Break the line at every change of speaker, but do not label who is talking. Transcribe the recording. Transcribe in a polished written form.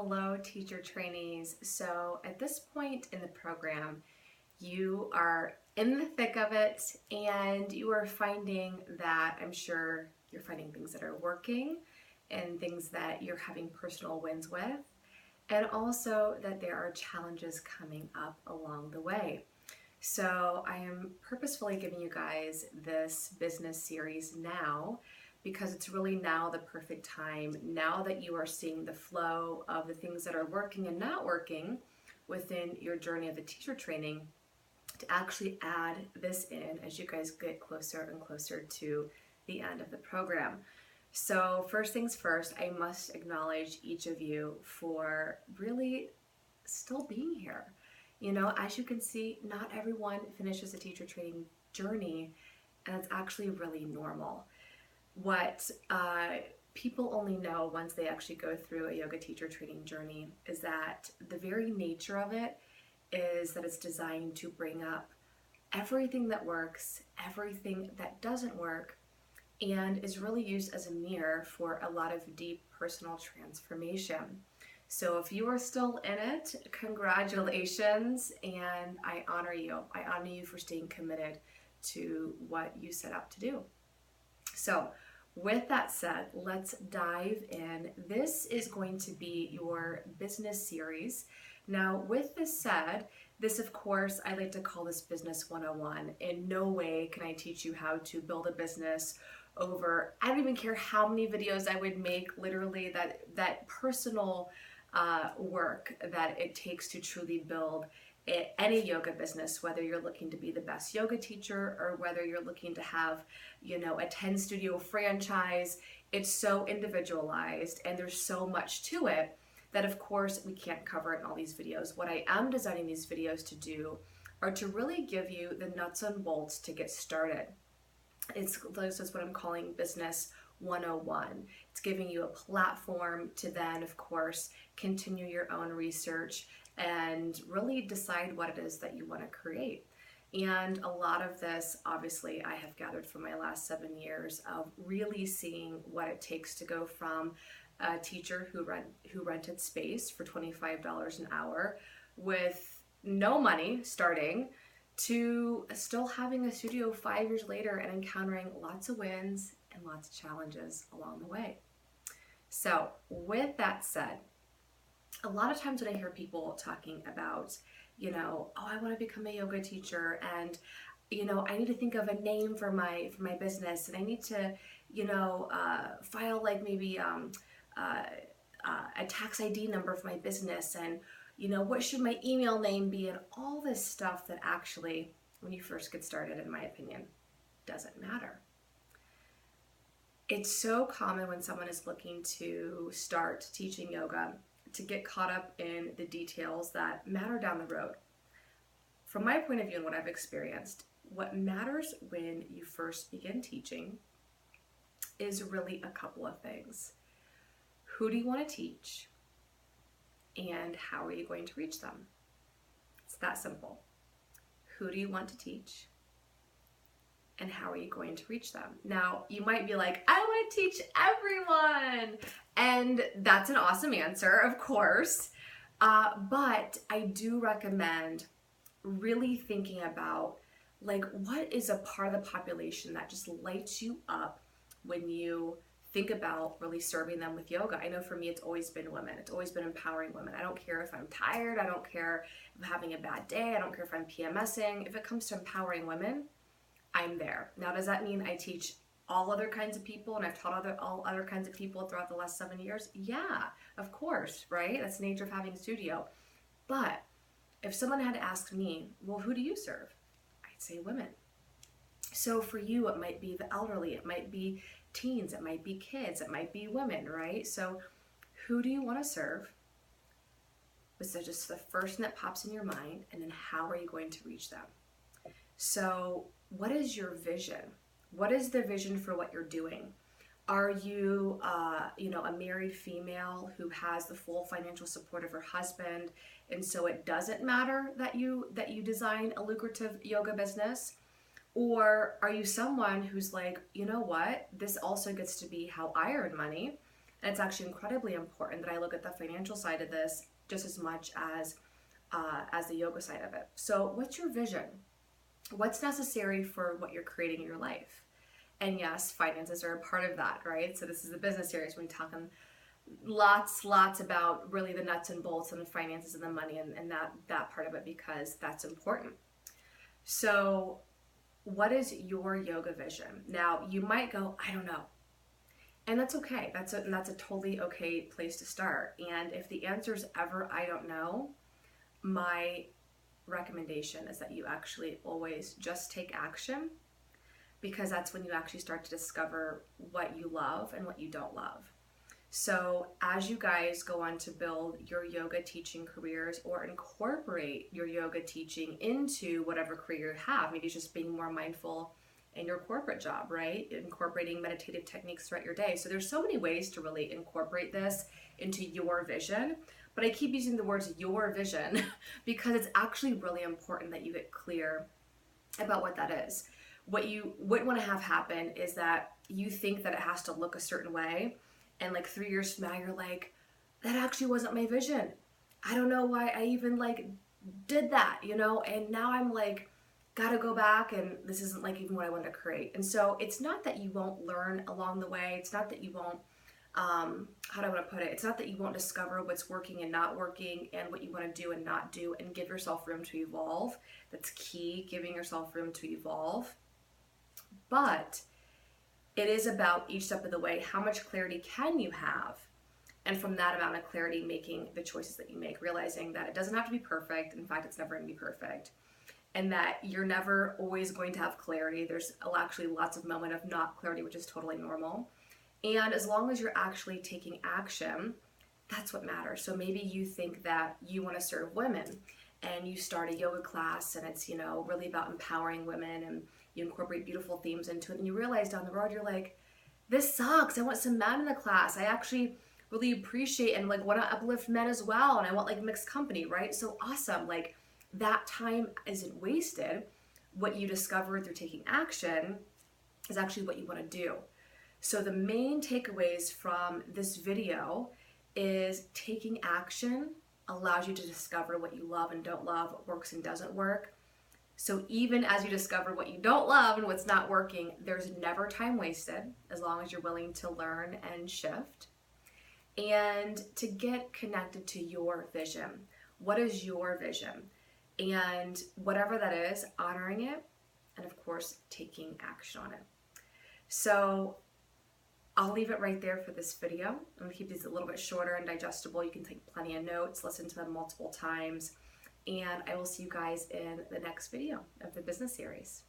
Hello, teacher trainees. So at this point in the program, you are in the thick of it and you are finding that I'm sure you're finding things that are working and things that you're having personal wins with, and also that there are challenges coming up along the way. So I am purposefully giving you guys this business series now because it's really now the perfect time, now that you are seeing the flow of the things that are working and not working within your journey of the teacher training, to actually add this in as you guys get closer and closer to the end of the program. So first things first, I must acknowledge each of you for really still being here. You know, as you can see, not everyone finishes a teacher training journey, and it's actually really normal. What people only know once they actually go through a yoga teacher training journey is that the very nature of it is that it's designed to bring up everything that works, everything that doesn't work, and is really used as a mirror for a lot of deep personal transformation. So if you are still in it, congratulations, and I honor you. I honor you for staying committed to what you set out to do. So with that said, let's dive in. This is going to be your business series. Now, with this said, this, of course, I like to call this Business 101. In no way can I teach you how to build a business over, I don't even care how many videos I would make, literally that personal work that it takes to truly build any yoga business, whether you're looking to be the best yoga teacher or whether you're looking to have, a 10 studio franchise. It's so individualized and there's so much to it that of course we can't cover it in all these videos. What I am designing these videos to do are to really give you the nuts and bolts to get started. This is what I'm calling Business 101. It's giving you a platform to then, of course, continue your own research and really decide what it is that you want to create. And a lot of this, obviously, I have gathered from my last 7 years of really seeing what it takes to go from a teacher who rented space for $25 an hour with no money starting to still having a studio 5 years later and encountering lots of wins and lots of challenges along the way. So with that said, a lot of times when I hear people talking about, oh, I want to become a yoga teacher and, I need to think of a name for my business and I need to, file like maybe a tax ID number for my business and, what should my email name be, and all this stuff that actually, when you first get started, in my opinion, doesn't matter. It's so common when someone is looking to start teaching yoga to get caught up in the details that matter down the road. From my point of view and what I've experienced, what matters when you first begin teaching is really a couple of things. Who do you want to teach? And how are you going to reach them? It's that simple. Who do you want to teach? And how are you going to reach them? Now, you might be like, I want to teach everyone. And that's an awesome answer, of course. But I do recommend really thinking about, what is a part of the population that just lights you up when you think about really serving them with yoga. I know for me, it's always been women. It's always been empowering women. I don't care if I'm tired. I don't care if I'm having a bad day. I don't care if I'm PMSing. If it comes to empowering women, I'm there. Now, does that mean I teach all other kinds of people and I've taught all other kinds of people throughout the last 7 years? Yeah, of course, right? That's the nature of having a studio. But if someone had to ask me, well, who do you serve? I'd say women. So for you, it might be the elderly, it might be teens, it might be kids, it might be women, right? So who do you want to serve? So just the first thing that pops in your mind, and then how are you going to reach them? So what is your vision? What is the vision for what you're doing? Are you, a married female who has the full financial support of her husband, and so it doesn't matter that you design a lucrative yoga business? Or are you someone who's like, you know what, this also gets to be how I earn money. And it's actually incredibly important that I look at the financial side of this just as much as the yoga side of it. So what's your vision? What's necessary for what you're creating in your life? And yes, finances are a part of that, right? So this is the business series. We're talking lots about really the nuts and bolts and the finances and the money and that part of it, because that's important. So what is your yoga vision? Now, you might go, I don't know. And that's okay. That's a totally okay place to start. And if the answer is ever, I don't know, my recommendation is that you actually always just take action, because that's when you actually start to discover what you love and what you don't love. So as you guys go on to build your yoga teaching careers or incorporate your yoga teaching into whatever career you have, maybe it's just being more mindful in your corporate job, right? Incorporating meditative techniques throughout your day. So there's so many ways to really incorporate this into your vision. But I keep using the words your vision because it's actually really important that you get clear about what that is. What you wouldn't want to have happen is that you think that it has to look a certain way, and like 3 years from now you're like, that actually wasn't my vision. I don't know why I even like did that, and now I'm like, gotta go back, and this isn't like even what I wanted to create. And so it's not that you won't learn along the way. It's not that you won't how do I want to put it? It's not that you won't discover what's working and not working and what you want to do and not do, and give yourself room to evolve. That's key, giving yourself room to evolve. But it is about each step of the way, how much clarity can you have? And from that amount of clarity, making the choices that you make, realizing that it doesn't have to be perfect. In fact, it's never going to be perfect. And that you're never always going to have clarity. There's actually lots of moment of not clarity, which is totally normal. And as long as you're actually taking action, that's what matters. So maybe you think that you want to serve women and you start a yoga class and it's, really about empowering women, and you incorporate beautiful themes into it, and you realize down the road, you're like, this sucks. I want some men in the class. I actually really appreciate and like want to uplift men as well. And I want like mixed company, right? So awesome. Like that time isn't wasted. What you discover through taking action is actually what you want to do. So the main takeaways from this video is taking action allows you to discover what you love and don't love, what works and doesn't work. So even as you discover what you don't love and what's not working, there's never time wasted as long as you're willing to learn and shift. And to get connected to your vision. What is your vision? And whatever that is, honoring it, and of course, taking action on it. So I'll leave it right there for this video. I'm gonna keep these a little bit shorter and digestible. You can take plenty of notes, listen to them multiple times, and I will see you guys in the next video of the business series.